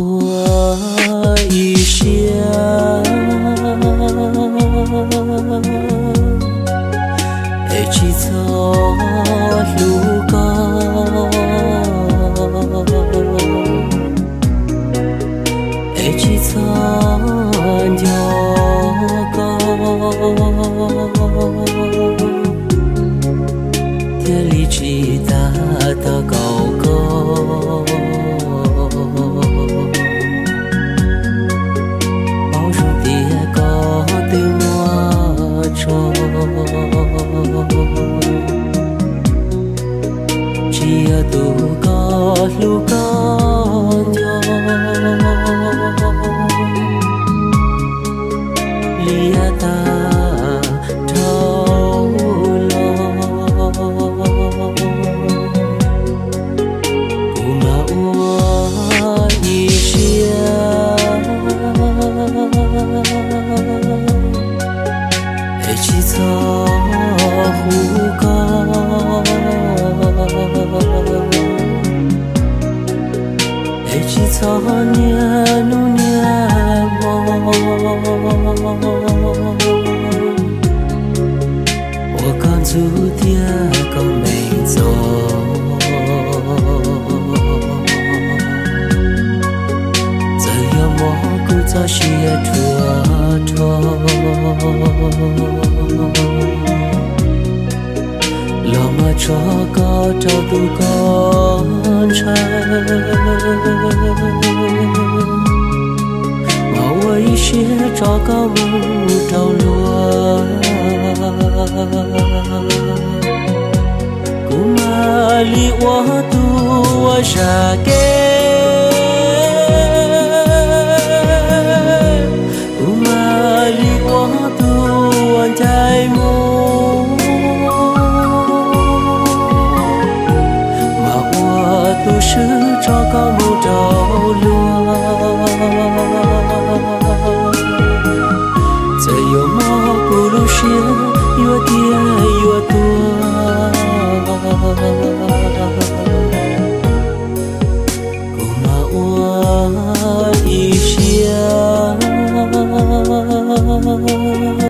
我一生一起走路高，一起走鸟高，天里起大的高高。Chia tu có lu có nhau lia ta thâu lo kuma ua y chia e chi cho hu có chỉ cho nhớ nu nhớ mong我看注定够没走这样我故早些拖拖老马车高找不高柴我一些找个木头落，古马里我渡我沙给。